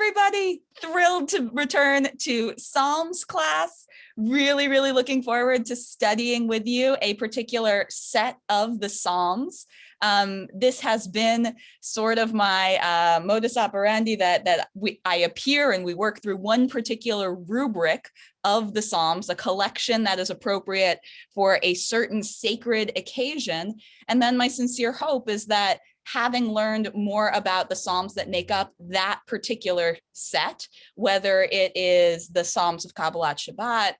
everybody. Thrilled to return to Psalms class. Really, really looking forward to studying with you a particular set of the Psalms. This has been sort of my modus operandi that I appear and we work through one particular rubric of the Psalms, a collection that is appropriate for a certain sacred occasion. And then my sincere hope is that having learned more about the Psalms that make up that particular set, whether it is the Psalms of Kabbalat Shabbat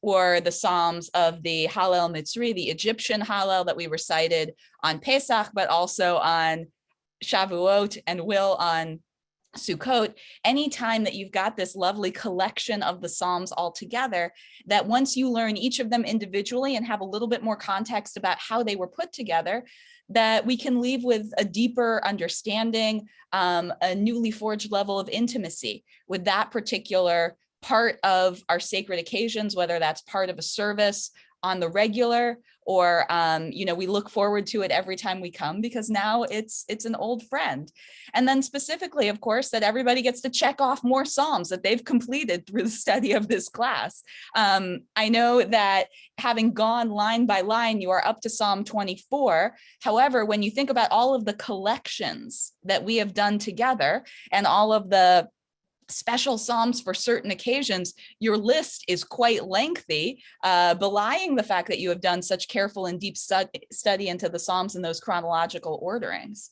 or the Psalms of the Hallel Mitzri, the Egyptian Hallel that we recited on Pesach, but also on Shavuot and will on Sukkot, anytime that you've got this lovely collection of the Psalms all together, that once you learn each of them individually and have a little bit more context about how they were put together, that we can leave with a deeper understanding, a newly forged level of intimacy with that particular part of our sacred occasions, whether that's part of a service on the regular or, we look forward to it every time we come because now it's an old friend. And then specifically, of course, that everybody gets to check off more Psalms that they've completed through the study of this class. I know that having gone line by line, you are up to Psalm 24. However, when you think about all of the collections that we have done together and all of the special Psalms for certain occasions, your list is quite lengthy, belying the fact that you have done such careful and deep study into the Psalms in those chronological orderings.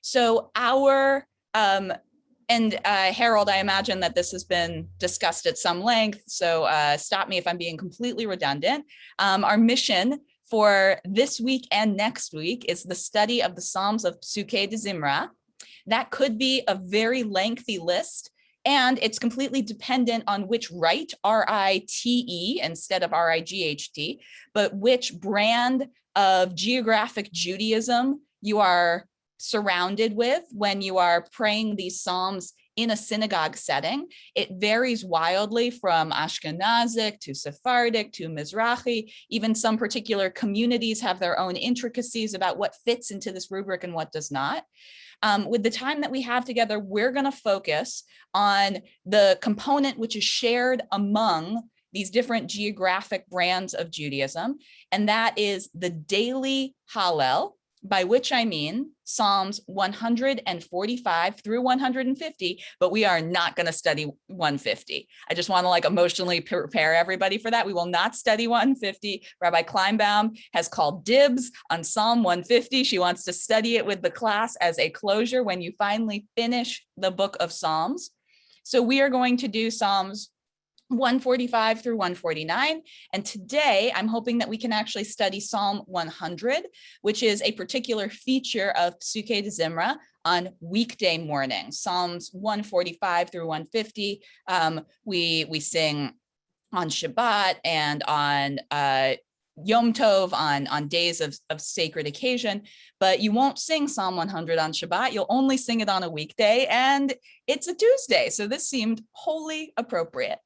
So Harold, I imagine that this has been discussed at some length, so stop me if I'm being completely redundant. Our mission for this week and next week is the study of the Psalms of Psuke de Zimra. That could be a very lengthy list, and it's completely dependent on which rite, R-I-T-E instead of R-I-G-H-T, but which brand of geographic Judaism you are surrounded with when you are praying these Psalms in a synagogue setting. It varies wildly from Ashkenazic to Sephardic to Mizrahi. Even some particular communities have their own intricacies about what fits into this rubric and what does not. With the time that we have together, we're going to focus on the component which is shared among these different geographic brands of Judaism, and that is the daily Hallel, by which I mean Psalms 145 through 150, but we are not going to study 150. I just want to emotionally prepare everybody for that. We will not study 150. Rabbi Kleinbaum has called dibs on Psalm 150. She wants to study it with the class as a closure when you finally finish the book of Psalms. So we are going to do Psalms 145 through 149. And today I'm hoping that we can actually study Psalm 100, which is a particular feature of Psuke de Zimra on weekday mornings. Psalms 145 through 150, we sing on Shabbat and on Yom Tov, on days of sacred occasion, but you won't sing Psalm 100 on Shabbat. You'll only sing it on a weekday, and it's a Tuesday. So this seemed wholly appropriate.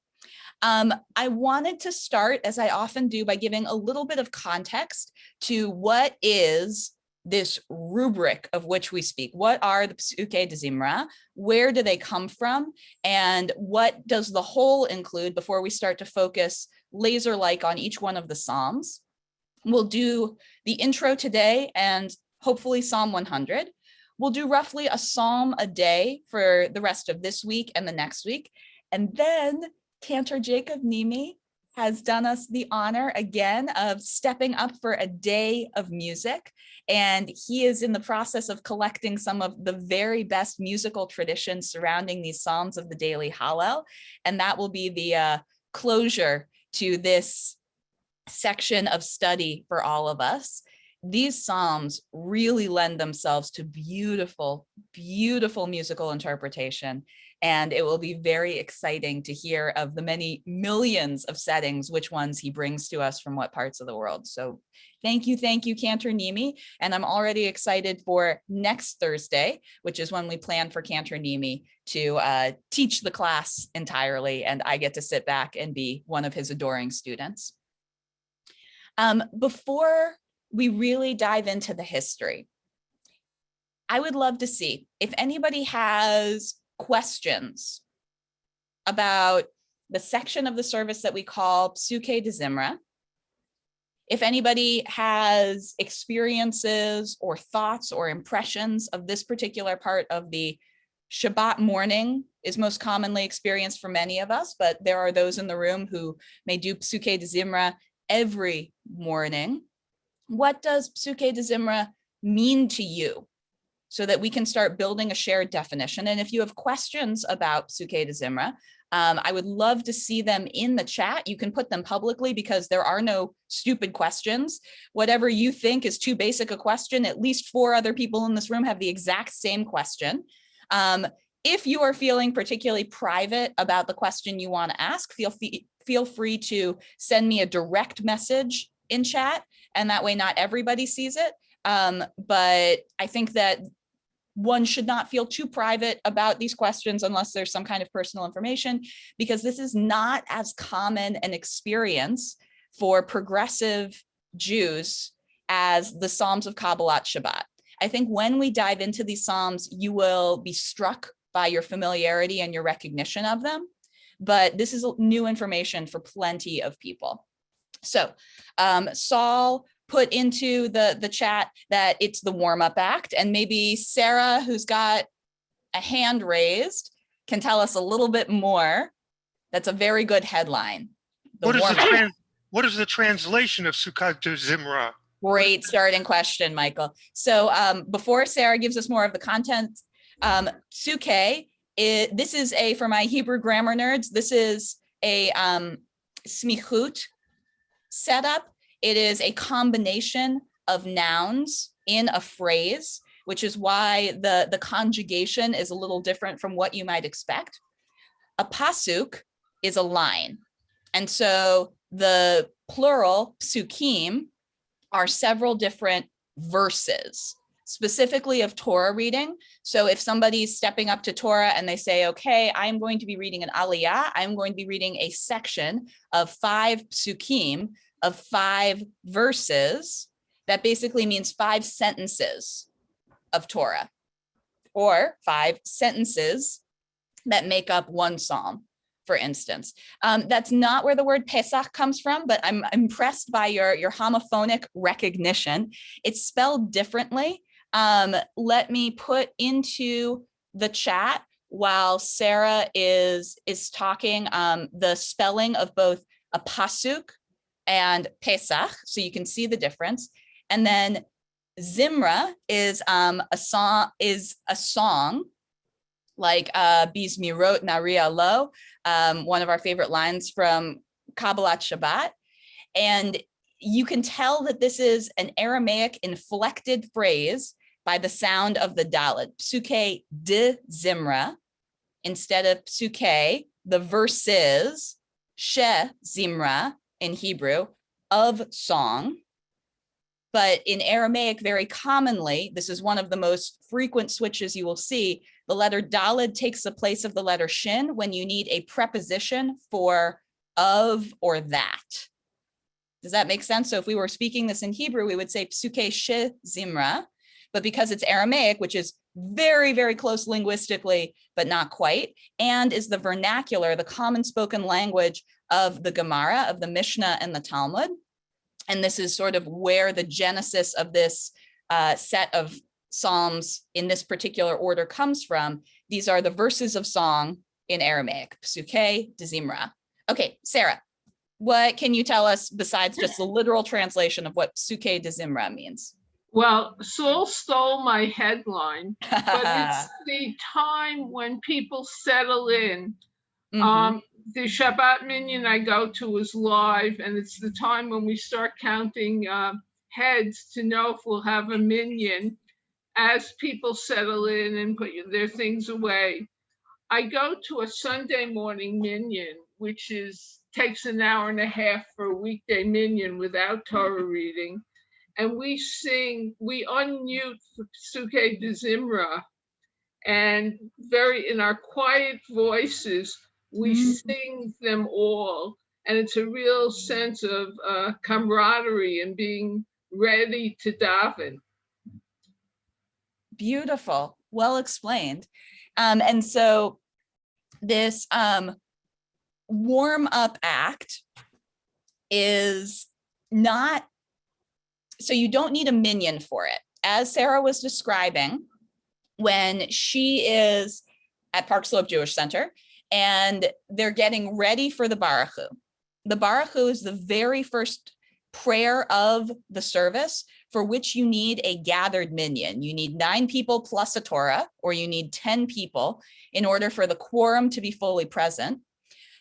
I wanted to start, as I often do, by giving a little bit of context to what is this rubric of which we speak. What are the Psuke de Zimra? Where do they come from? And what does the whole include before we start to focus laser-like on each one of the Psalms? We'll do the intro today and hopefully Psalm 100. We'll do roughly a Psalm a day for the rest of this week and the next week. And then Cantor Jacob Nimi has done us the honor again of stepping up for a day of music. And he is in the process of collecting some of the very best musical traditions surrounding these Psalms of the daily Hallel. And that will be the closure to this section of study for all of us. These Psalms really lend themselves to beautiful, beautiful musical interpretation. And it will be very exciting to hear of the many millions of settings, which ones he brings to us from what parts of the world. So thank you, Cantor Nimi. And I'm already excited for next Thursday, which is when we plan for Cantor Nimi to teach the class entirely. And I get to sit back and be one of his adoring students. Before we really dive into the history, I would love to see if anybody has questions about the section of the service that we call Psuke de Zimra. If anybody has experiences or thoughts or impressions of this particular part of the Shabbat morning is most commonly experienced for many of us, but there are those in the room who may do Psuke de Zimra every morning. What does Psuke de Zimra mean to you? So that we can start building a shared definition. And if you have questions about Psuke de Zimra, I would love to see them in the chat. You can put them publicly because there are no stupid questions. Whatever you think is too basic a question, at least 4 other people in this room have the exact same question. If you are feeling particularly private about the question you want to ask, feel free to send me a direct message in chat, and that way not everybody sees it. But I think that one should not feel too private about these questions unless there's some kind of personal information, because this is not as common an experience for progressive Jews as the Psalms of Kabbalat Shabbat. I think when we dive into these Psalms, you will be struck by your familiarity and your recognition of them. But this is new information for plenty of people. So Saul put into the chat that it's the warm-up act, and maybe Sarah, who's got a hand raised, can tell us a little bit more. That's a very good headline. What is the translation of Sukkot de Zimra? Great starting question, Michael. So before Sarah gives us more of the content, Psuke, this is for my Hebrew grammar nerds, this is a smichut setup. It is a combination of nouns in a phrase, which is why the conjugation is a little different from what you might expect. A pasuk is a line. And so the plural psukim are several different verses, specifically of Torah reading. So if somebody's stepping up to Torah and they say, okay, I'm going to be reading an aliyah, I'm going to be reading a section of 5 psukim, of 5 verses, that basically means 5 sentences of Torah, or 5 sentences that make up one psalm, for instance. That's not where the word Pesach comes from, but I'm impressed by your homophonic recognition. It's spelled differently. Let me put into the chat while Sarah is talking the spelling of both a pasuk and Pesach, so you can see the difference. And then Zimra is a song like Bizmirot Nari Alo, one of our favorite lines from Kabbalat Shabbat. And you can tell that this is an Aramaic inflected phrase by the sound of the Daled. Psuke de Zimra, instead of psuke, the verses, she Zimra, in Hebrew, of song. But in Aramaic, very commonly, this is one of the most frequent switches you will see, the letter Daled takes the place of the letter Shin when you need a preposition for of or that. Does that make sense? So if we were speaking this in Hebrew, we would say Psuke she Zimra, but because it's Aramaic, which is very, very close linguistically, but not quite, and is the vernacular, the common spoken language of the Gemara, of the Mishnah and the Talmud. And this is sort of where the genesis of this set of Psalms in this particular order comes from. These are the verses of song in Aramaic, Psuke de Zimra. Okay, Sarah, what can you tell us besides just the literal translation of what Psuke de Zimra means? Well, Saul stole my headline, but it's the time when people settle in. The Shabbat Minyan I go to is live, and it's the time when we start counting heads to know if we'll have a minyan as people settle in and put their things away. I go to a Sunday morning minyan, which takes an hour and a half for a weekday minyan without Torah reading. And we unmute Psuke de Zimra, and in our quiet voices, we sing them all. And it's a real sense of camaraderie and being ready to daven. Beautiful, well explained. And so this warm-up act is not, so you don't need a minyan for it. As Sarah was describing, when she is at Park Slope Jewish Center and they're getting ready for the Baruch Hu. The Baruch Hu is the very first prayer of the service for which you need a gathered minyan. You need 9 people plus a Torah, or you need 10 people in order for the quorum to be fully present.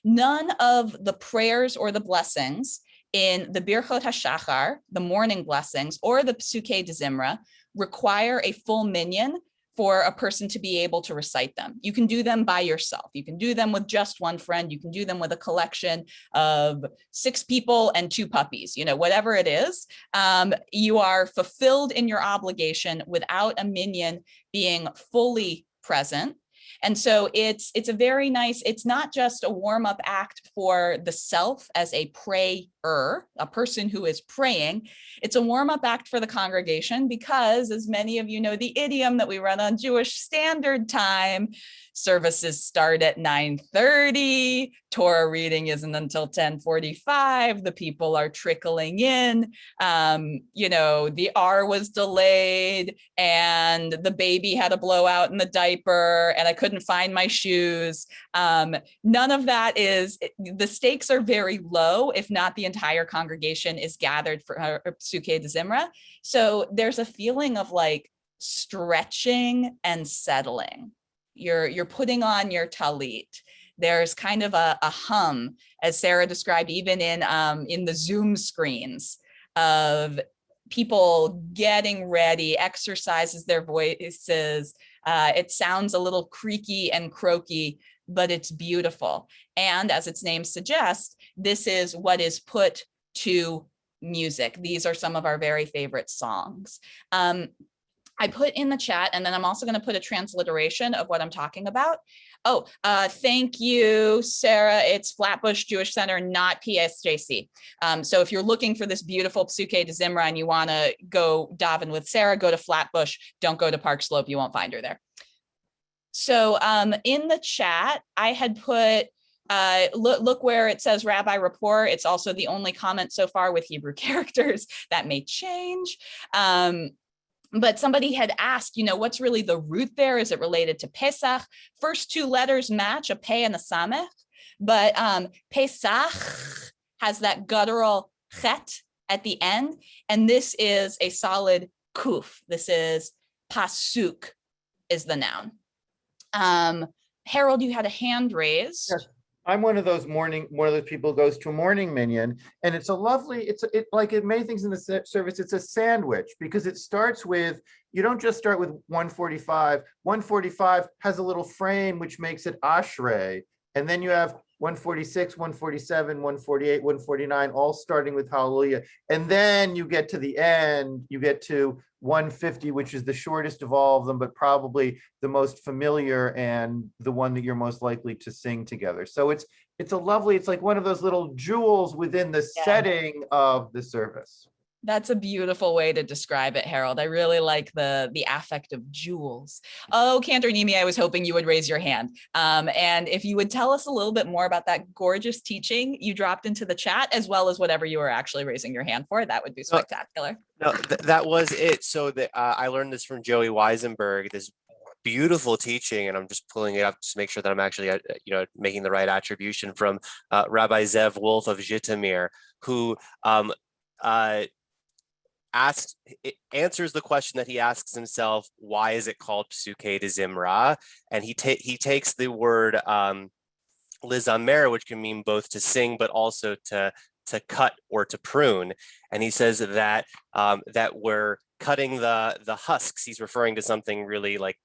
None of the prayers or the blessings in the Birchot HaShachar, the morning blessings, or the Psukei de Zimra require a full minyan for a person to be able to recite them. You can do them by yourself. You can do them with just one friend. You can do them with a collection of 6 people and 2 puppies, whatever it is. You are fulfilled in your obligation without a minyan being fully present. And so it's a very nice, it's not just a warm-up act for the self as a prayer, a person who is praying. It's a warm-up act for the congregation because, as many of you know, the idiom that we run on Jewish Standard Time, services start at 9:30, Torah reading isn't until 10:45, the people are trickling in, the R was delayed and the baby had a blowout in the diaper and I couldn't find my shoes. None of that the stakes are very low, if not the entire congregation is gathered for Psukei de Zimra. So there's a feeling of like stretching and settling. You're putting on your talit. There's kind of a hum, as Sarah described, even in the Zoom screens, of people getting ready, exercises their voices. It sounds a little creaky and croaky, but it's beautiful. And as its name suggests, this is what is put to music. These are some of our very favorite songs. I put in the chat, and then I'm also going to put a transliteration of what I'm talking about. Oh, thank you, Sarah. It's Flatbush Jewish Center, not PSJC. So if you're looking for this beautiful Psukei de Zimra and you want to go daven with Sarah, go to Flatbush. Don't go to Park Slope. You won't find her there. So in the chat, I had put, look where it says Rabbi Report. It's also the only comment so far with Hebrew characters. That may change. But somebody had asked, what's really the root there? Is it related to Pesach? First 2 letters match, a Pei and a Samech, but Pesach has that guttural chet at the end, and this is a solid kuf. This is pasuk is the noun. Harold, you had a hand raised. Yes. I'm one of those people who goes to a morning minyan, and it's a lovely, like many things in the service, it's a sandwich because it starts with, you don't just start with 145. 145 has a little frame which makes it ashrei, and then you have 146, 147, 148, 149, all starting with hallelujah. And then you get to the end, you get to 150, which is the shortest of all of them, but probably the most familiar and the one that you're most likely to sing together. So it's like one of those little jewels within the setting of the service. That's a beautiful way to describe it, Harold. I really like the affect of jewels. Oh, Cantor Nimi, I was hoping you would raise your hand. And if you would tell us a little bit more about that gorgeous teaching you dropped into the chat, as well as whatever you were actually raising your hand for, that would be spectacular. No, that was it. So I learned this from Joey Weisenberg, this beautiful teaching, and I'm just pulling it up to make sure that I'm actually, making the right attribution, from Rabbi Zev Wolf of Zhitomir, who answers the question that he asks himself: why is it called Psukei de Zimra? And he takes the word lizamer, which can mean both to sing but also to cut or to prune, and he says that that we're cutting the husks. He's referring to something really like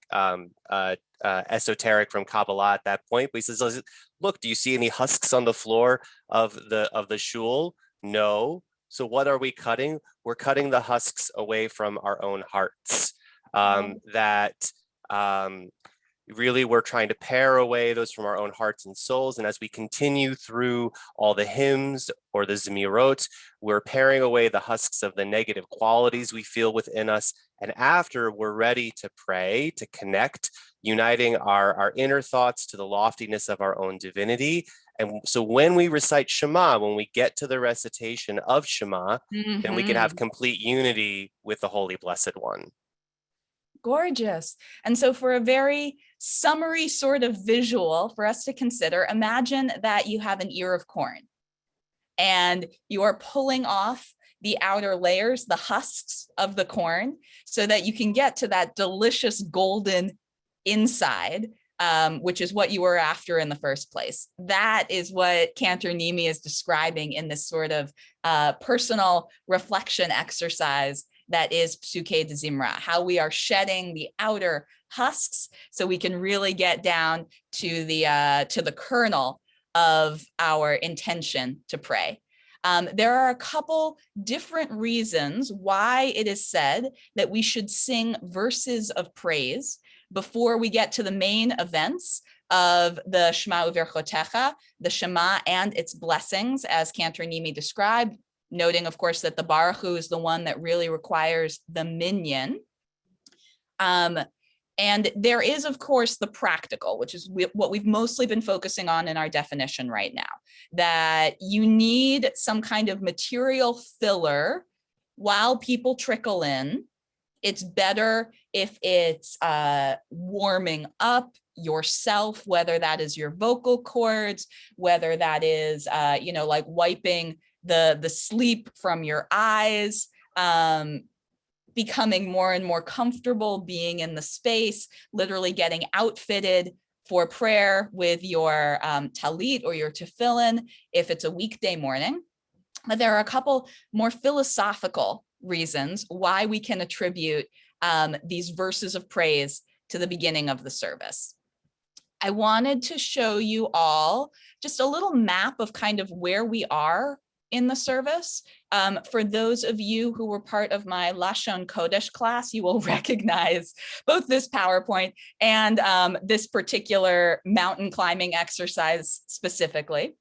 esoteric from Kabbalah at that point. But he says, "Look, do you see any husks on the floor of the shul? No. So what are we cutting? We're cutting the husks away from our own hearts. Really, we're trying to pare away those from our own hearts and souls. And as we continue through all the hymns or the Zemirot, we're paring away the husks of the negative qualities we feel within us. And after we're ready to pray, to connect, uniting our inner thoughts to the loftiness of our own divinity. And so when we recite Shema, when we get to the recitation of Shema, then we can have complete unity with the Holy Blessed One. Gorgeous. And so for a very summary sort of visual for us to consider, imagine that you have an ear of corn and you are pulling off the outer layers, the husks of the corn, so that you can get to that delicious golden inside, which is what you were after in the first place. That is what Cantor Nimi is describing in this sort of personal reflection exercise that is Psuke de Zimra, how we are shedding the outer husks so we can really get down to the kernel of our intention to pray. There are a couple different reasons why it is said that we should sing verses of praise before we get to the main events of the Shema Uverchotecha, the Shema and its blessings, as Cantor Nimi described, noting, of course, that the Baruch Hu is the one that really requires the minyan. And there is, of course, the practical, which is what we've mostly been focusing on in our definition right now, that you need some kind of material filler while people trickle in. It's better if it's warming up yourself, whether that is your vocal cords, whether that is, like wiping the sleep from your eyes, becoming more and more comfortable being in the space, literally getting outfitted for prayer with your talit or your tefillin if it's a weekday morning. But there are a couple more philosophical reasons why we can attribute these verses of praise to the beginning of the service. I wanted to show you all just a little map of kind of where we are in the service. For those of you who were part of my Lashon Kodesh class, you will recognize both this PowerPoint and this particular mountain climbing exercise specifically.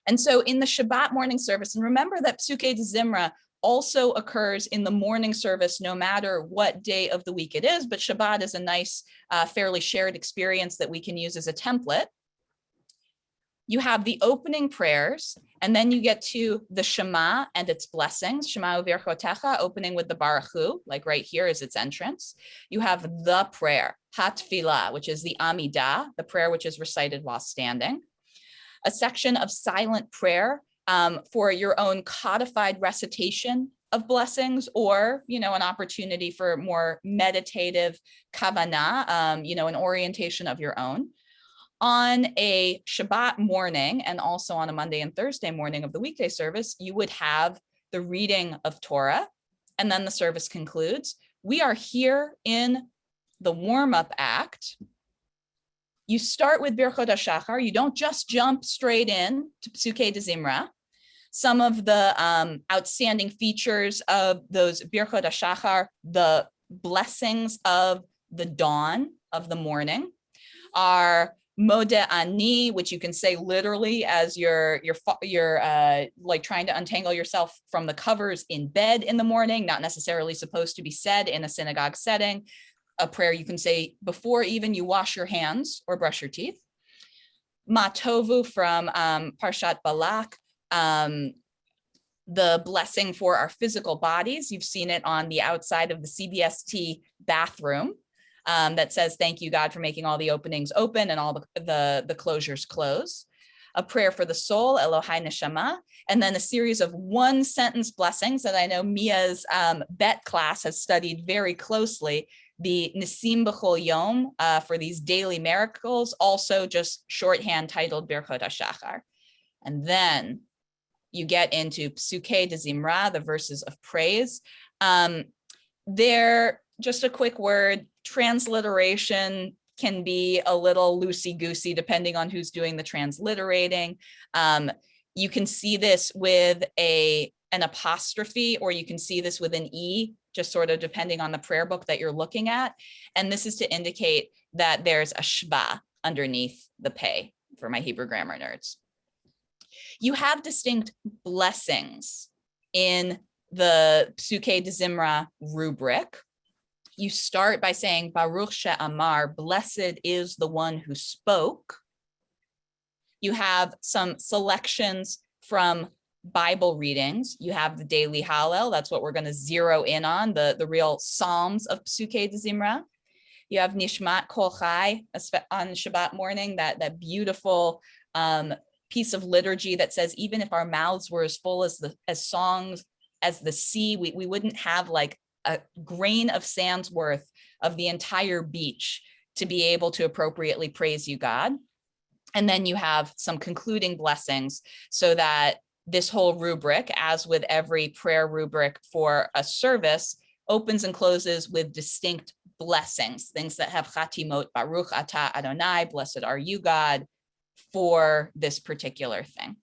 And so in the Shabbat morning service, and remember that Psuke de Zimra also occurs in the morning service, no matter what day of the week it is, but Shabbat is a nice, fairly shared experience that we can use as a template. You have the opening prayers, and then you get to the Shema and its blessings, Shema Uverchotecha, opening with the Baruch Hu, like right here is its entrance. You have the prayer, Hatfilah, which is the Amidah, the prayer which is recited while standing. A section of silent prayer for your own codified recitation of blessings, or, an opportunity for more meditative kavanah, an orientation of your own. On a Shabbat morning, and also on a Monday and Thursday morning of the weekday service, you would have the reading of Torah, and then the service concludes. We are here in the warm-up act. You start with Birchot HaShachar. You don't just jump straight in to Psuke de Zimra. Some of the outstanding features of those Birchot HaShachar, the blessings of the dawn of the morning, are Modeh Ani, which you can say literally as you're like trying to untangle yourself from the covers in bed in the morning, not necessarily supposed to be said in a synagogue setting. A prayer you can say before even you wash your hands or brush your teeth. Ma Tovu from Parshat Balak, the blessing for our physical bodies. You've seen it on the outside of the CBST bathroom. That says, thank you, God, for making all the openings open and all the closures close. A prayer for the soul, Elohai Neshama, and then a series of one-sentence blessings that I know Mia's Bet class has studied very closely. The Nisim B'chol Yom for these daily miracles, also just shorthand titled Birchot HaShachar. And then you get into Psuke de Zimra, the verses of praise. Just a quick word, transliteration can be a little loosey-goosey depending on who's doing the transliterating. You can see this with an apostrophe, or you can see this with an E, just sort of depending on the prayer book that you're looking at. And this is to indicate that there's a shva underneath the pei for my Hebrew grammar nerds. You have distinct blessings in the Psuke de Zimra rubric. you start by saying Baruch she'amar, blessed is the one who spoke. You have some selections from Bible readings. You have the daily Hallel. That's what we're going to zero in on, the real Psalms of Psukei D'Zimra. You have Nishmat Kol Chai on Shabbat morning, that beautiful piece of liturgy that says, even if our mouths were as full as songs as the sea, we wouldn't have like a grain of sand's worth of the entire beach to be able to appropriately praise you, God. And then you have some concluding blessings, so that this whole rubric, as with every prayer rubric for a service, opens and closes with distinct blessings, things that have chatimot, Baruch Atah Adonai, blessed are you, God, for this particular thing.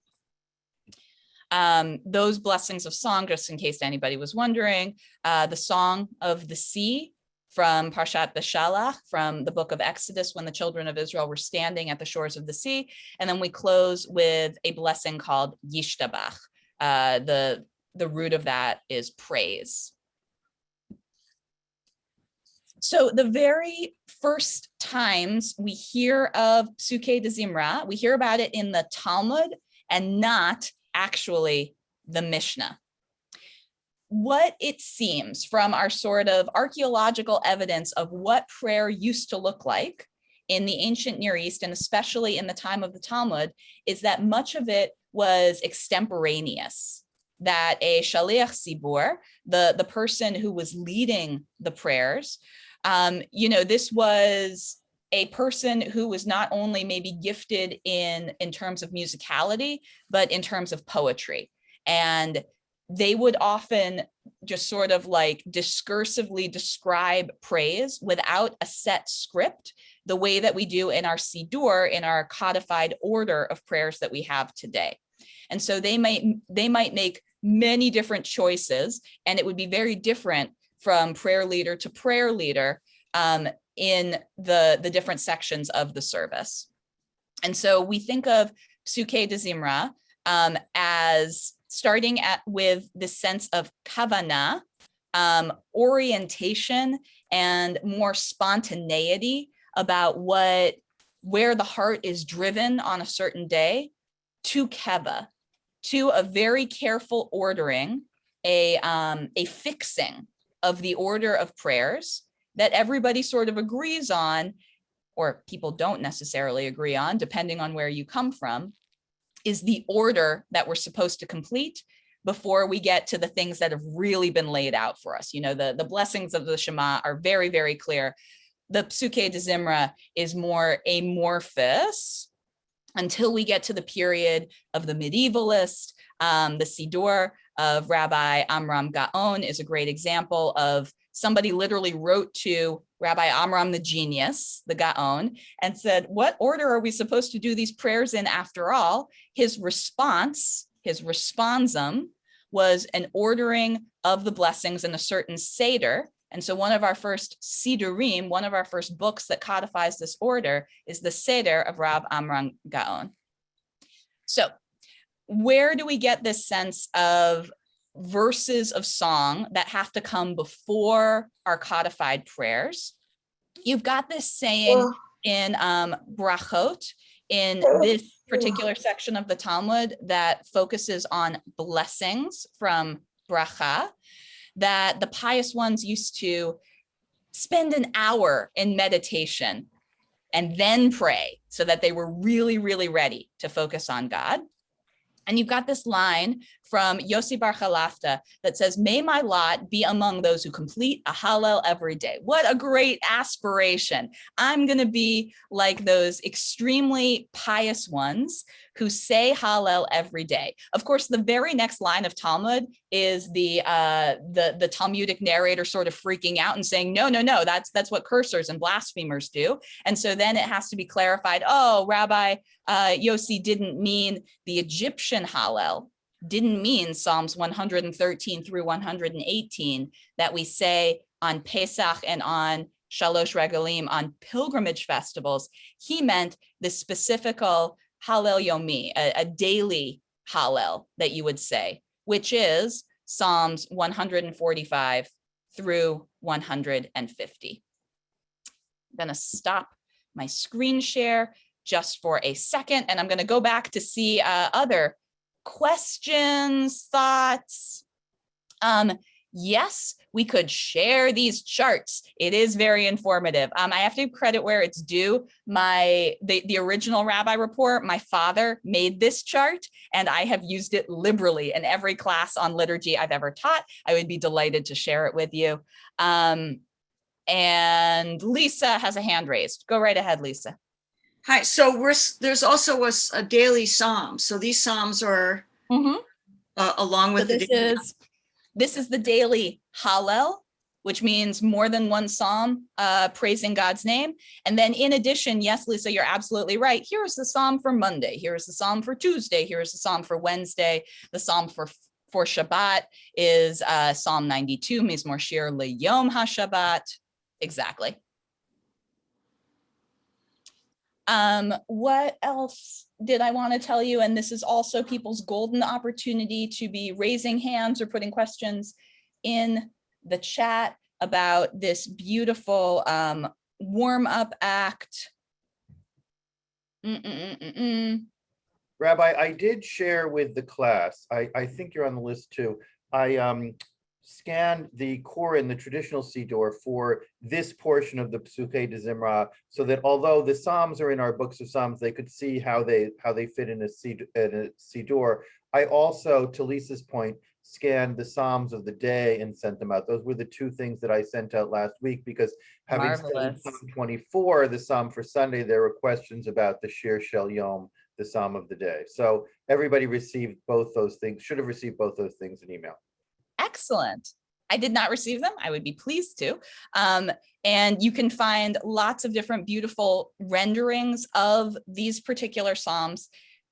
Those blessings of song, just in case anybody was wondering, the Song of the Sea from Parshat Beshalach, from the book of Exodus, when the children of Israel were standing at the shores of the sea. And then we close with a blessing called Yishtabach. The root of that is praise. So the very first times we hear of Psukei D'Zimra, we hear about it in the Talmud and not actually the Mishnah. What it seems from our sort of archaeological evidence of what prayer used to look like in the ancient Near East, and especially in the time of the Talmud, is that much of it was extemporaneous, that a shaliach sibur, the person who was leading the prayers, this was a person who was not only maybe gifted in terms of musicality, but in terms of poetry. And they would often just sort of like discursively describe praise without a set script, the way that we do in our Siddur, in our codified order of prayers that we have today. And so they might make many different choices, and it would be very different from prayer leader to prayer leader in the different sections of the service. And so we think of Psukei D'Zimra as starting with the sense of kavana, orientation, and more spontaneity about where the heart is driven on a certain day, to keva, to a very careful ordering, a fixing of the order of prayers that everybody sort of agrees on, or people don't necessarily agree on, depending on where you come from, is the order that we're supposed to complete before we get to the things that have really been laid out for us. The blessings of the Shema are very, very clear. The Psukei D'Zimra is more amorphous until we get to the period of the medievalist. The Siddur of Rabbi Amram Gaon is a great example of somebody literally wrote to Rabbi Amram the genius, the Gaon, and said, what order are we supposed to do these prayers in after all? His response, his responsum, was an ordering of the blessings in a certain Seder. And so one of our first Sidurim, one of our first books that codifies this order, is the Seder of Rab Amram Gaon. So where do we get this sense of verses of song that have to come before our codified prayers? You've got this saying in brachot, in this particular section of the Talmud that focuses on blessings from bracha, that the pious ones used to spend an hour in meditation and then pray, so that they were really, really ready to focus on God. And you've got this line from Yossi Bar Chalafta that says, may my lot be among those who complete a Hallel every day. What a great aspiration. I'm going to be like those extremely pious ones who say Hallel every day. Of course, the very next line of Talmud is the Talmudic narrator sort of freaking out and saying, no, that's what cursors and blasphemers do. And so then it has to be clarified, oh, Rabbi Yossi didn't mean the Egyptian Hallel, didn't mean Psalms 113 through 118 that we say on Pesach and on Shalosh Regalim, on pilgrimage festivals. He meant the specifical Hallel Yomi, a daily Hallel that you would say, which is Psalms 145 through 150. I'm going to stop my screen share just for a second, and I'm going to go back to see other questions, thoughts. Yes, we could share these charts. It is very informative. I have to give credit where it's due. The original Rabbi report, my father made this chart, and I have used it liberally in every class on liturgy I've ever taught. I would be delighted to share it with you. And Lisa has a hand raised. Go right ahead, Lisa. Hi. So there's also a daily psalm. So these psalms are along with this is the daily Hallel, which means more than one psalm praising God's name. And then in addition, yes, Lisa, you're absolutely right. Here's the psalm for Monday. Here's the psalm for Tuesday. Here's the psalm for Wednesday. The psalm for Shabbat is Psalm 92, Mizmor Shir LeYom HaShabbat. Exactly. What else did I want to tell you? And this is also people's golden opportunity to be raising hands or putting questions in the chat about this beautiful warm-up act. Rabbi, I did share with the class, I think you're on the list too. I scanned the Koran, the traditional Siddur, for this portion of the Psukei de Zimra, so that although the Psalms are in our books of Psalms, they could see how they fit in a Siddur. I also, to Lisa's point, scanned the Psalms of the day and sent them out. Those were the two things that I sent out last week, because having studied Psalm 24, the Psalm for Sunday, there were questions about the Shir Shel Yom, the Psalm of the day. So everybody received both those things, should have received both those things in email. Excellent. I did not receive them. I would be pleased to. And you can find lots of different beautiful renderings of these particular Psalms.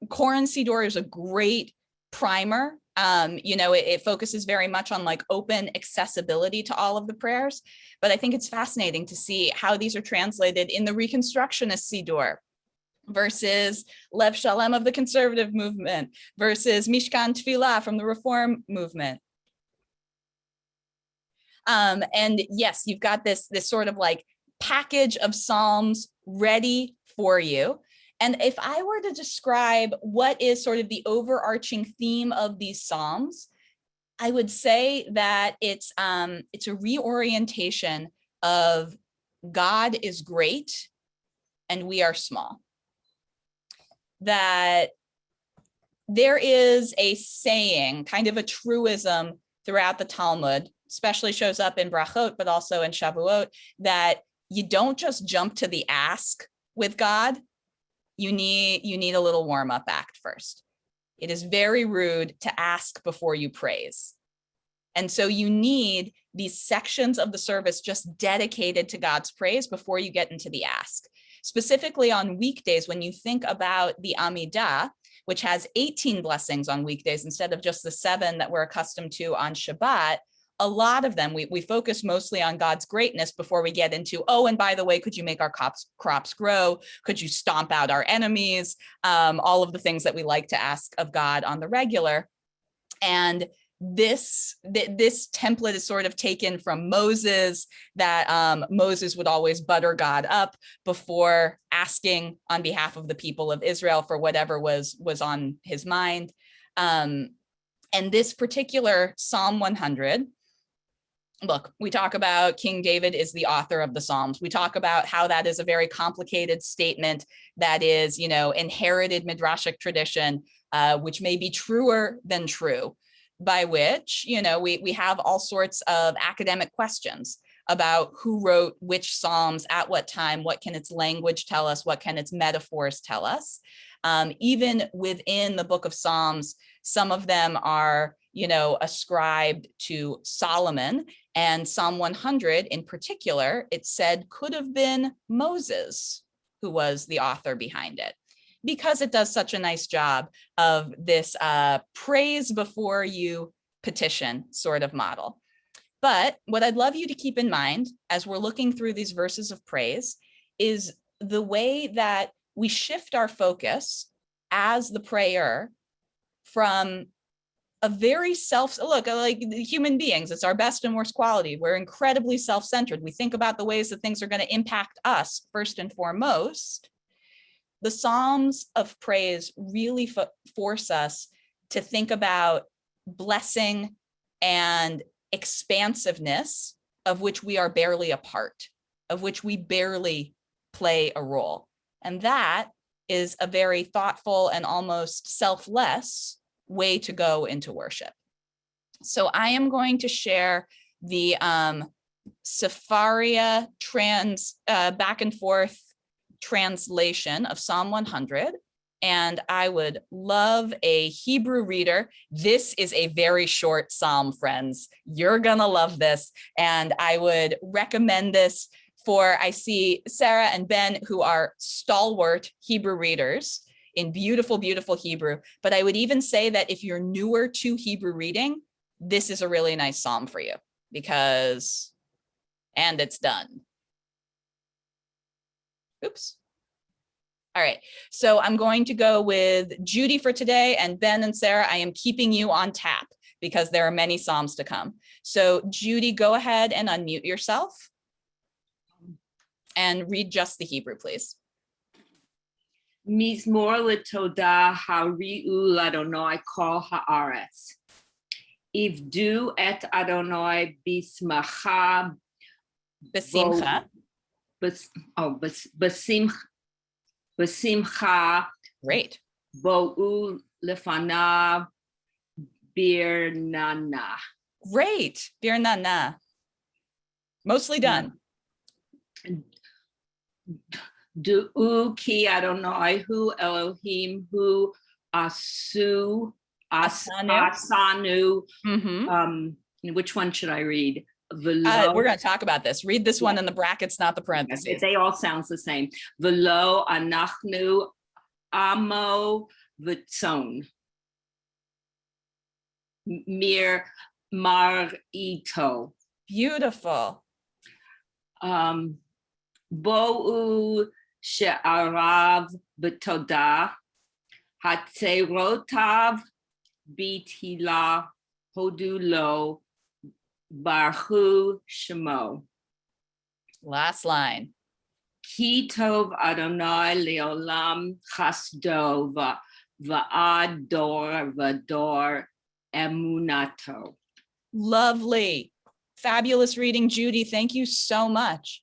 Koran Siddur is a great primer. It focuses very much on like open accessibility to all of the prayers, but I think it's fascinating to see how these are translated in the Reconstructionist Siddur versus Lev Shalem of the conservative movement versus Mishkan Tefillah from the Reform movement. And yes, you've got this sort of like package of Psalms ready for you. And if I were to describe what is sort of the overarching theme of these Psalms, I would say that it's a reorientation of God is great and we are small. That there is a saying, kind of a truism throughout the Talmud, especially shows up in Brachot, but also in Shavuot, that you don't just jump to the ask with God. You need a little warm-up act first. It is very rude to ask before you praise. And so you need these sections of the service just dedicated to God's praise before you get into the ask. Specifically on weekdays, when you think about the Amidah, which has 18 blessings on weekdays instead of just the 7 that we're accustomed to on Shabbat, a lot of them, we focus mostly on God's greatness before we get into, oh, and by the way, could you make our crops grow? Could you stomp out our enemies? All of the things that we like to ask of God on the regular. And this template is sort of taken from Moses, that Moses would always butter God up before asking on behalf of the people of Israel for whatever was on his mind. And this particular Psalm 100, look, we talk about King David is the author of the Psalms. We talk about how that is a very complicated statement that is, inherited midrashic tradition, which may be truer than true, by which, we have all sorts of academic questions about who wrote which Psalms at what time, what can its language tell us, what can its metaphors tell us. Even within the book of Psalms, some of them are, ascribed to Solomon, and Psalm 100 in particular, it said could have been Moses who was the author behind it, because it does such a nice job of this praise before you petition sort of model. But what I'd love you to keep in mind as we're looking through these verses of praise is the way that we shift our focus as the prayer from a very look, like human beings, it's our best and worst quality. We're incredibly self-centered. We think about the ways that things are going to impact us first and foremost. The Psalms of Praise really force us to think about blessing and expansiveness, of which we are barely a part, of which we barely play a role. And that is a very thoughtful and almost selfless way to go into worship. So I am going to share the Sepharia back and forth translation of Psalm 100. And I would love a Hebrew reader. This is a very short psalm, friends. You're gonna love this. And I would recommend this for, I see Sarah and Ben, who are stalwart Hebrew readers in beautiful, beautiful Hebrew. But I would even say that if you're newer to Hebrew reading, this is a really nice psalm for you because, and it's done. Oops. All right, so I'm going to go with Judy for today, and Ben and Sarah, I am keeping you on tap because there are many psalms to come. So Judy, go ahead and unmute yourself and read just the Hebrew, please. Mizmor letodah hari'u l'Adonai kol haaretz. Ivdu et Adonai bismacha. Besimcha. Besimcha. Great. Bo'u lefanav birnana. Great. Birnana. Mostly done. Du'u ki Adonai hu Elohim hu asanu. Which one should I read? We're going to talk about this. Read this one in the brackets, not the parentheses. They all sound the same. Velo anachnu amo v'tzon. Mir marito. Beautiful. Bo'u she'arav b'todah. Hatzerotav bitila hodu lo. Baruch Shemo. Last line. Ki tov Adonai leolam chasdo va'ad dor v'dor emunato. Lovely. Fabulous reading, Judy. Thank you so much.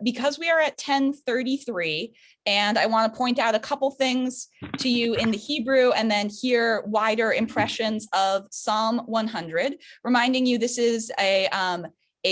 Because we are at 10:33, and I want to point out a couple things to you in the Hebrew and then hear wider impressions of Psalm 100, reminding you this is a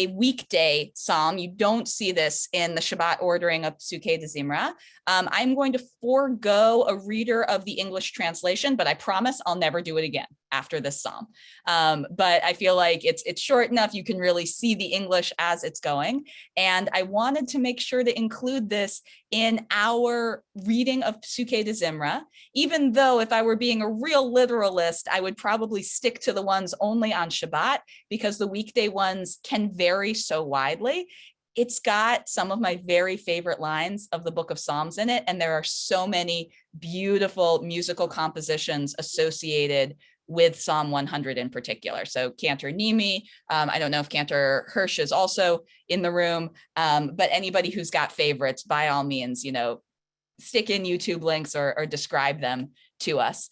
weekday psalm. You don't see this in the Shabbat ordering of Psukei de Zimra. I'm going to forego a reader of the English translation, but I promise I'll never do it again after this psalm. But I feel like it's short enough you can really see the English as it's going. And I wanted to make sure to include this in our reading of Psukei de Zimra, even though if I were being a real literalist, I would probably stick to the ones only on Shabbat because the weekday ones can vary so widely. It's got some of my very favorite lines of the Book of Psalms in it, and there are so many beautiful musical compositions associated with Psalm 100 in particular. So Cantor Nimi, I don't know if Cantor Hirsch is also in the room, but anybody who's got favorites, by all means, stick in YouTube links or describe them to us.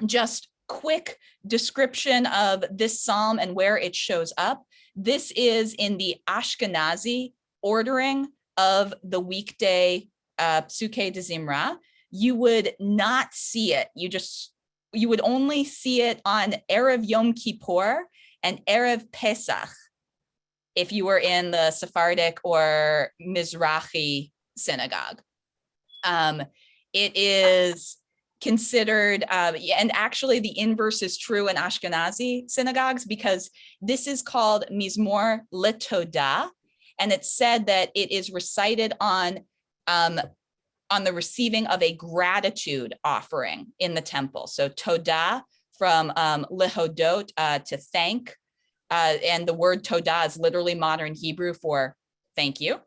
Just quick description of this psalm and where it shows up. This is in the Ashkenazi ordering of the weekday Psukei de Zimra. You would not see it. You would only see it on Erev Yom Kippur and Erev Pesach if you were in the Sephardic or Mizrahi synagogue. It is considered, and actually the inverse is true in Ashkenazi synagogues because this is called Mizmor Letodah, and it's said that it is recited on the receiving of a gratitude offering in the temple. So Todah from lehodot, to thank, and the word Todah is literally modern Hebrew for thank you.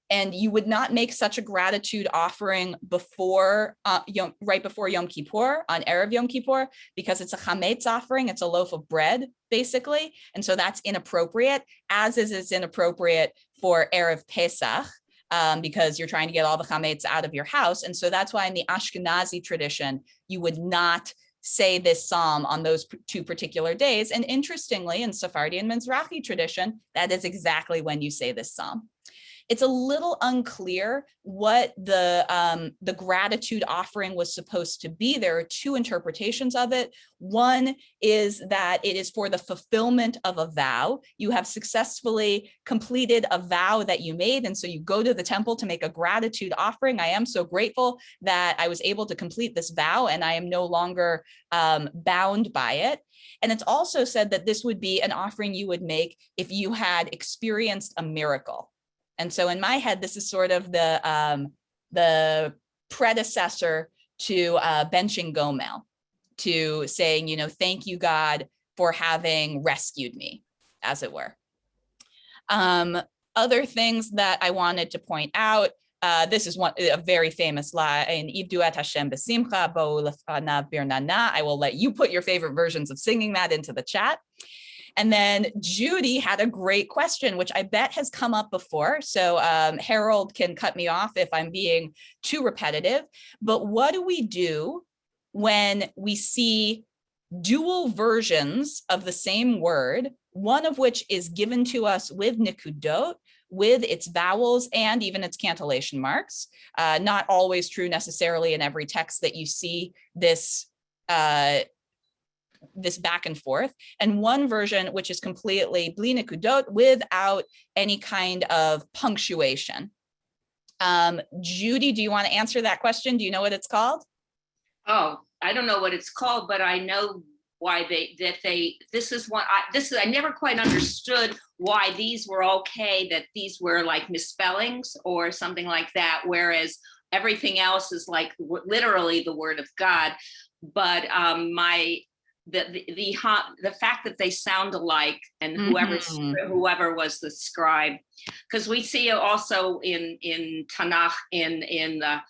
And you would not make such a gratitude offering before, right before Yom Kippur, on Erev Yom Kippur, because it's a chametz offering. It's a loaf of bread, basically. And so that's inappropriate, as is it's inappropriate for Erev Pesach, because you're trying to get all the chametz out of your house. And so that's why in the Ashkenazi tradition, you would not say this psalm on those two particular days. And interestingly, in Sephardi and Mizrahi tradition, that is exactly when you say this psalm. It's a little unclear what the gratitude offering was supposed to be. There are two interpretations of it. One is that it is for the fulfillment of a vow. You have successfully completed a vow that you made, and so you go to the temple to make a gratitude offering. I am so grateful that I was able to complete this vow, and I am no longer bound by it. And it's also said that this would be an offering you would make if you had experienced a miracle. And so in my head, this is sort of the predecessor to benching Gomel, to saying, you know, thank you, God, for having rescued me, as it were. Other things that I wanted to point out, this is a very famous line, Ivdu et Hashem b'simcha, bo lefanav birnana. I will let you put your favorite versions of singing that into the chat. And then Judy had a great question, which I bet has come up before. So Harold can cut me off if I'm being too repetitive. But what do we do when we see dual versions of the same word, one of which is given to us with nikudot, with its vowels and even its cantillation marks? Not always true necessarily in every text that you see this this back and forth, and one version which is completely bli nikudot, without any kind of punctuation. Judy, do you want to answer that question? Do you know what it's called? Oh, I don't know what it's called, but I know why this is I never quite understood why these were okay, that these were like misspellings or something like that, whereas everything else is like literally the word of God. But the fact that they sound alike, and whoever was the scribe, because we see it also in Tanakh, in the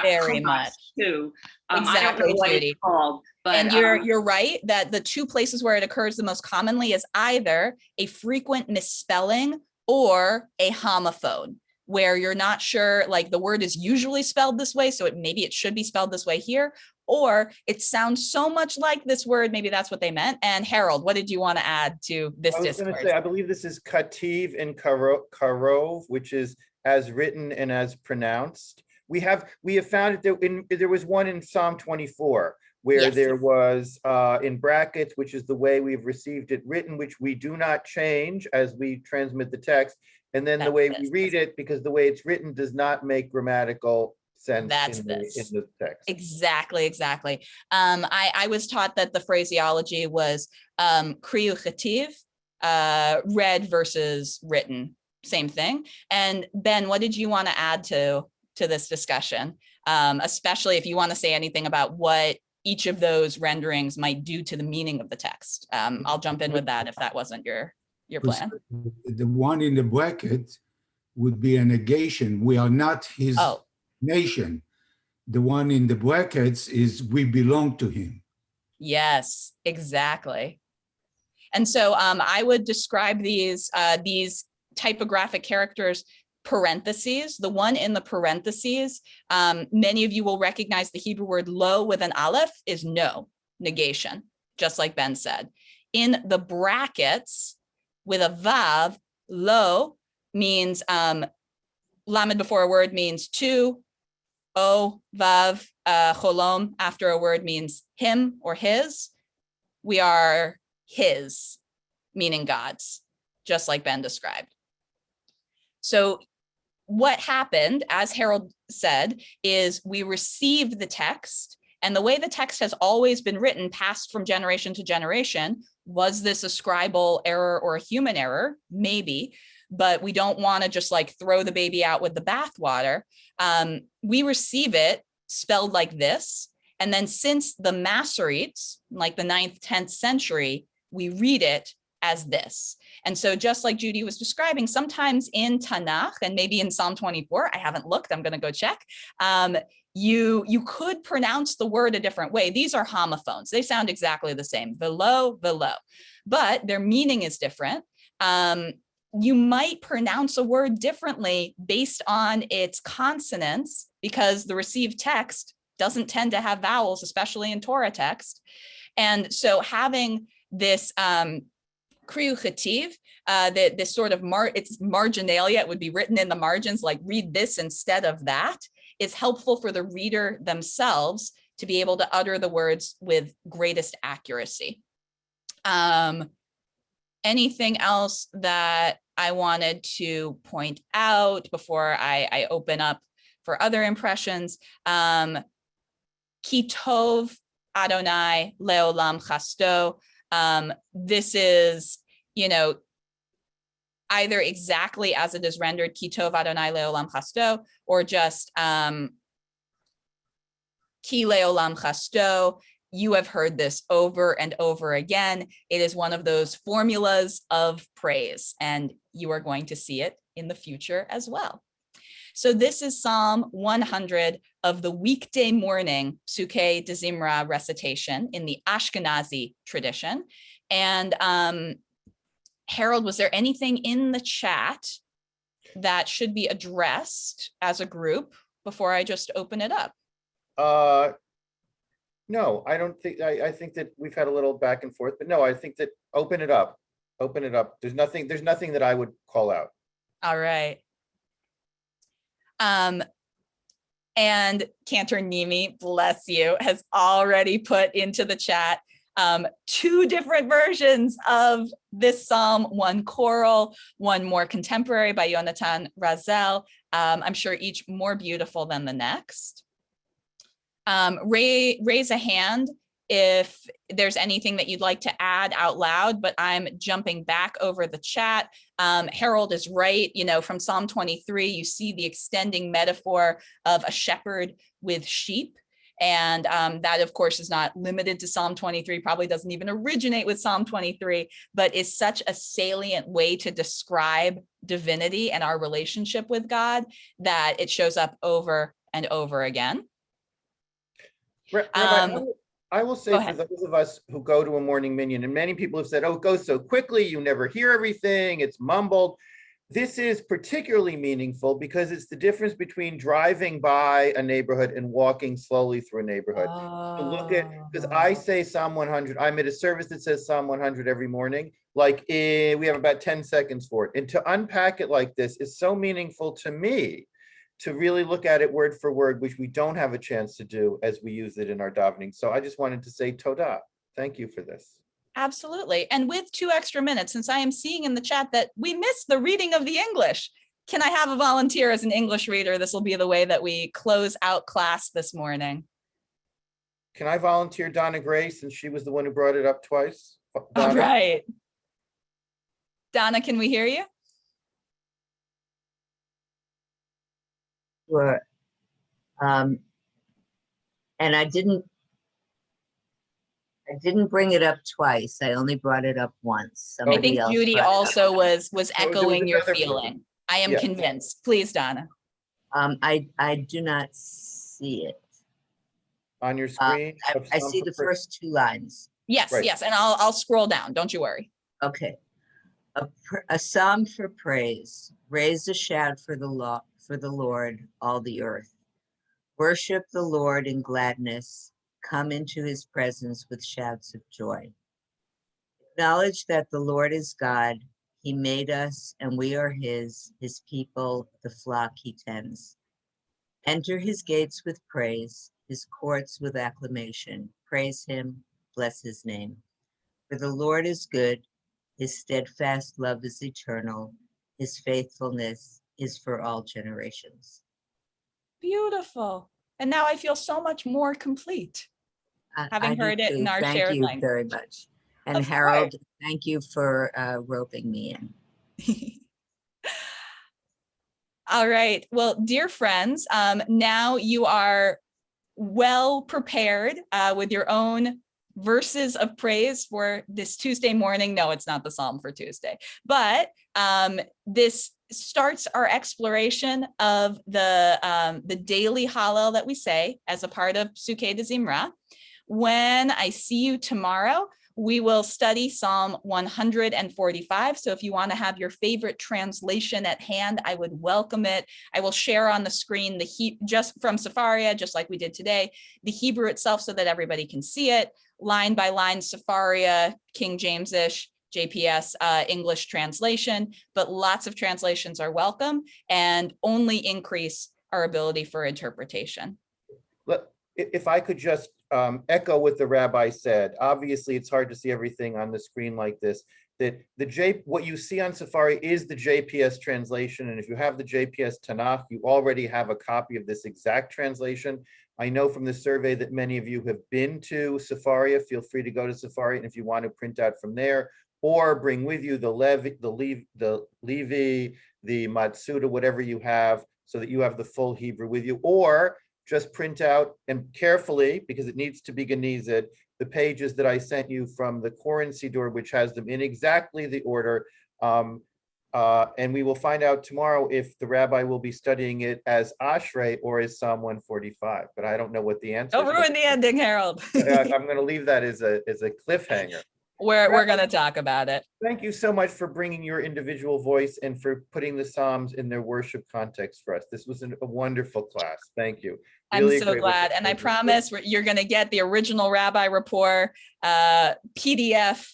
Very much too. Exactly, I don't know what Judy. it's called, but and you're right that the two places where it occurs the most commonly is either a frequent misspelling or a homophone, where you're not sure, like the word is usually spelled this way, so maybe it should be spelled this way here, or it sounds so much like this word, maybe that's what they meant. And Harold, what did you want to add to this discourse? I was going to say, I believe this is kativ and karov, which is as written and as pronounced. We have found it there was one in Psalm 24 where yes, there was in brackets, which is the way we've received it written, which we do not change as we transmit the text. And then the way we read it, because the way it's written does not make grammatical sense in the text. Exactly. I was taught that the phraseology was kriyu chativ, read versus written, same thing. And Ben, what did you want to add to this discussion, especially if you want to say anything about what each of those renderings might do to the meaning of the text? I'll jump in with that if that wasn't your plan. The one in the bracket would be a negation. We are not his nation. The one in the brackets is we belong to him. Yes, exactly. And so I would describe these typographic characters, parentheses. The one in the parentheses, many of you will recognize the Hebrew word lo with an aleph is no, negation, just like Ben said. In the brackets with a vav, lo means, lamed before a word means to, o, vav, cholom after a word means him or his. We are his, meaning God's, just like Ben described. So what happened, as Harold said, is we received the text, and the way the text has always been written, passed from generation to generation. Was this a scribal error or a human error? Maybe, but we don't want to just like throw the baby out with the bathwater. We receive it spelled like this, and then since the Masoretes, like the 9th, 10th century, we read it as this. And so just like Judy was describing, sometimes in Tanakh and maybe in Psalm 24, I haven't looked, I'm going to go check, you could pronounce the word a different way. These are homophones. They sound exactly the same, velo, but their meaning is different. You might pronounce a word differently based on its consonants because the received text doesn't tend to have vowels, especially in Torah text. And so having this kriyu chativ, this sort of it's marginalia, it would be written in the margins, like read this instead of that, is helpful for the reader themselves to be able to utter the words with greatest accuracy. Anything else that I wanted to point out before I open up for other impressions? Ki tov Adonai leolam chasto. This is, either exactly as it is rendered, Ki tov Adonai leolam chasto, or just Ki leolam chasto. You have heard this over and over again. It is one of those formulas of praise, and you are going to see it in the future as well. So this is Psalm 100 of the weekday morning Psukei de Zimra recitation in the Ashkenazi tradition. And Harold, was there anything in the chat that should be addressed as a group before I just open it up? No, I don't think, I think that we've had a little back and forth, but no, I think that open it up. There's nothing that I would call out. All right. And Cantor Nimi, bless you, has already put into the chat 2 different versions of this psalm, one choral, one more contemporary by Yonatan Razel. I'm sure each more beautiful than the next. Raise a hand if there's anything that you'd like to add out loud, but I'm jumping back over the chat. Harold is right, from Psalm 23, you see the extending metaphor of a shepherd with sheep. And that, of course, is not limited to Psalm 23, probably doesn't even originate with Psalm 23, but is such a salient way to describe divinity and our relationship with God that it shows up over and over again. Rabbi, I will say for those of us who go to a morning minyan, and many people have said, oh, it goes so quickly, you never hear everything, it's mumbled. This is particularly meaningful because it's the difference between driving by a neighborhood and walking slowly through a neighborhood. So look at, because I say Psalm 100, I'm at a service that says Psalm 100 every morning, like we have about 10 seconds for it. And to unpack it like this is so meaningful to me, to really look at it word for word, which we don't have a chance to do as we use it in our davening. So I just wanted to say Todah. Thank you for this. Absolutely. And with 2 extra minutes, since I am seeing in the chat that we missed the reading of the English, can I have a volunteer as an English reader? This will be the way that we close out class this morning. Can I volunteer Donna Gray, since she was the one who brought it up twice? Donna? All right. Donna, can we hear you? Sure. And I didn't bring it up twice. I only brought it up once. I think Judy also was echoing your feeling. I am convinced. Please, Donna. I do not see it. On your screen? I see the first 2 lines. Yes, right. Yes, and I'll scroll down. Don't you worry. Okay. A psalm for praise. Raise a shout for the Lord, all the earth. Worship the Lord in gladness. Come into his presence with shouts of joy. Acknowledge that the Lord is God. He made us and we are his people, the flock he tends. Enter his gates with praise, his courts with acclamation. Praise him, bless his name. For the Lord is good. His steadfast love is eternal. His faithfulness is for all generations. Beautiful. And now I feel so much more complete, having heard it in our shared language. Thank you very much. And Harold, thank you for roping me in. All right. Well, dear friends, now you are well prepared with your own verses of praise for this Tuesday morning. No, it's not the Psalm for Tuesday, but this starts our exploration of the daily Hallel that we say as a part of Sukkot Zimra. When I see you tomorrow, we will study Psalm 145. So if you want to have your favorite translation at hand, I would welcome it. I will share on the screen just from Sefaria, just like we did today, the Hebrew itself so that everybody can see it, line by line, Sefaria, King James-ish, JPS, English translation, but lots of translations are welcome and only increase our ability for interpretation. If I could just echo what the rabbi said. Obviously, it's hard to see everything on the screen like this. That what you see on Safari is the JPS translation, and if you have the JPS Tanakh, you already have a copy of this exact translation. I know from the survey that many of you have been to Safari. Feel free to go to Safari, and if you want to print out from there, or bring with you the Levi, the Matsuda, whatever you have, so that you have the full Hebrew with you, or just print out and carefully, because it needs to be Genized, the pages that I sent you from the Koran Siddur, which has them in exactly the order. And we will find out tomorrow if the rabbi will be studying it as Ashrei or as Psalm 145, but I don't know what the answer is. Don't ruin the ending, Harold. I'm going to leave that as a cliffhanger. We're going to talk about it. Thank you so much for bringing your individual voice and for putting the Psalms in their worship context for us. This was a wonderful class. Thank you. Really I'm so glad. And I promise you're going to get the original Rabbi Rapport PDF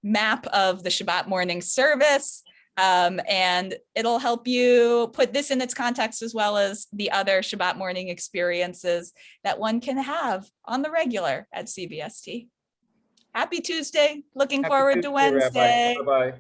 map of the Shabbat morning service. And it'll help you put this in its context as well as the other Shabbat morning experiences that one can have on the regular at CBST. Happy Tuesday. Looking forward to Wednesday. Bye-bye.